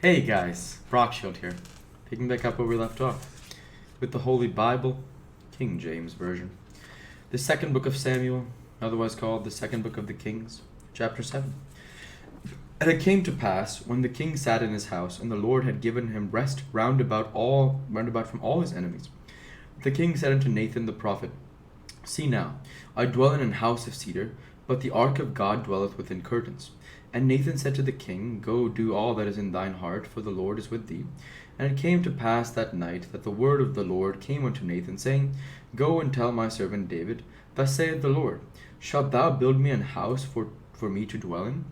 Hey guys, Rockshield here, picking back up where we left off, with the Holy Bible, King James Version. The second book of Samuel, otherwise called the second book of the Kings, chapter 7. And it came to pass, when the king sat in his house, and the Lord had given him rest round about from all his enemies, the king said unto Nathan the prophet, See now, I dwell in an house of cedar, but the ark of God dwelleth within curtains. And Nathan said to the king, Go do all that is in thine heart, for the Lord is with thee. And it came to pass that night that the word of the Lord came unto Nathan, saying, Go and tell my servant David, Thus saith the Lord, Shalt thou build me an house for me to dwell in?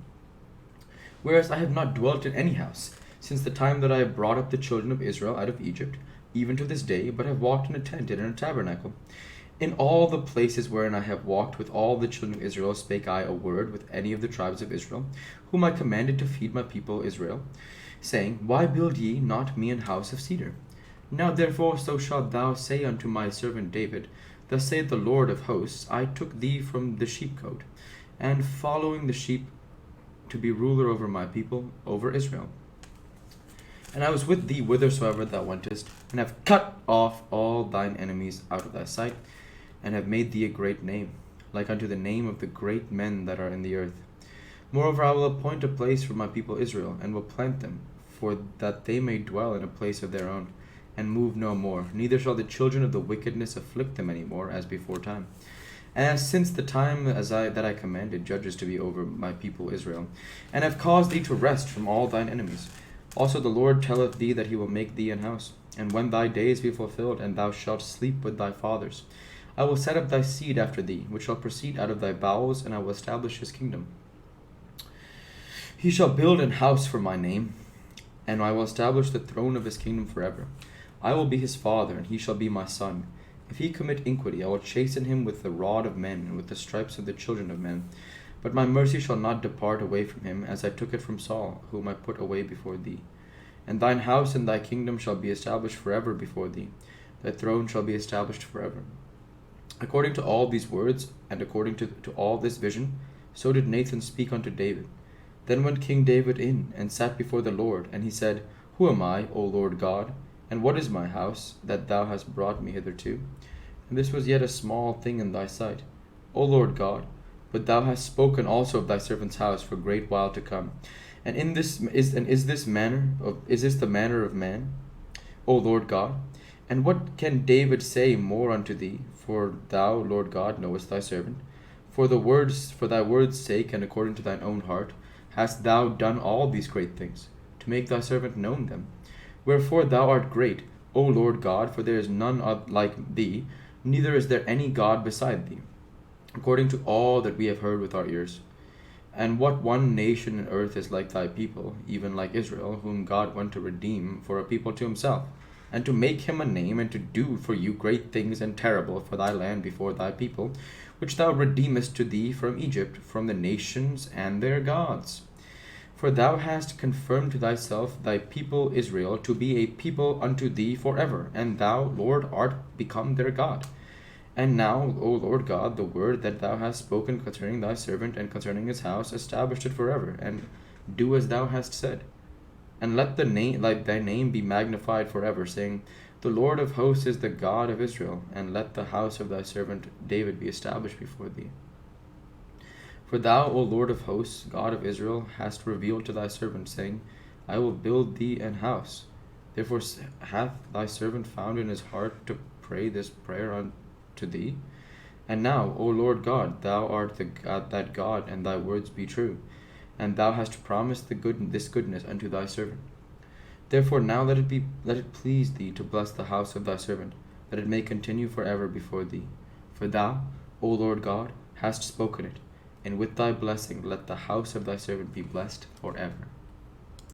Whereas I have not dwelt in any house, since the time that I have brought up the children of Israel out of Egypt, even to this day, but have walked in a tent and in a tabernacle. In all the places wherein I have walked with all the children of Israel spake I a word with any of the tribes of Israel, whom I commanded to feed my people Israel, saying, Why build ye not me an house of cedar? Now therefore so shalt thou say unto my servant David, Thus saith the Lord of hosts, I took thee from the sheepcote, and following the sheep to be ruler over my people, over Israel. And I was with thee whithersoever thou wentest, and have cut off all thine enemies out of thy sight, and have made thee a great name, like unto the name of the great men that are in the earth. Moreover, I will appoint a place for my people Israel, and will plant them, for that they may dwell in a place of their own, and move no more. Neither shall the children of the wickedness afflict them any more, as before time. And as since the time that I commanded judges to be over my people Israel, and have caused thee to rest from all thine enemies. Also the Lord telleth thee that he will make thee an house. And when thy days be fulfilled, and thou shalt sleep with thy fathers, I will set up thy seed after thee, which shall proceed out of thy bowels, and I will establish his kingdom. He shall build an house for my name, and I will establish the throne of his kingdom forever. I will be his father, and he shall be my son. If he commit iniquity, I will chasten him with the rod of men, and with the stripes of the children of men. But my mercy shall not depart away from him, as I took it from Saul, whom I put away before thee. And thine house and thy kingdom shall be established forever before thee. Thy throne shall be established forever. According to all these words, and according to all this vision, so did Nathan speak unto David. Then went King David in, and sat before the Lord, and he said, Who am I, O Lord God? And what is my house, that thou hast brought me hitherto? And this was yet a small thing in thy sight, O Lord God. But thou hast spoken also of thy servant's house for a great while to come. And is this the manner of man, O Lord God? And what can David say more unto thee? For thou, Lord God, knowest thy servant. For thy word's sake, and according to thine own heart, hast thou done all these great things, to make thy servant known them. Wherefore thou art great, O Lord God, for there is none like thee, neither is there any God beside thee, according to all that we have heard with our ears. And what one nation in earth is like thy people, even like Israel, whom God went to redeem for a people to himself, and to make him a name, and to do for you great things and terrible for thy land before thy people, which thou redeemest to thee from Egypt, from the nations and their gods. For thou hast confirmed to thyself thy people Israel to be a people unto thee forever, and thou, Lord, art become their God. And now, O Lord God, the word that thou hast spoken concerning thy servant and concerning his house, establish it forever, and do as thou hast said. And let thy name be magnified forever, saying, The Lord of hosts is the God of Israel, and let the house of thy servant David be established before thee. For thou, O Lord of hosts, God of Israel, hast revealed to thy servant, saying, I will build thee an house. Therefore hath thy servant found in his heart to pray this prayer unto thee. And now, O Lord God, thou art that God, and thy words be true. And thou hast promised this goodness unto thy servant. Therefore now let it please thee to bless the house of thy servant, that it may continue forever before thee. For thou, O Lord God, hast spoken it, and with thy blessing let the house of thy servant be blessed forever.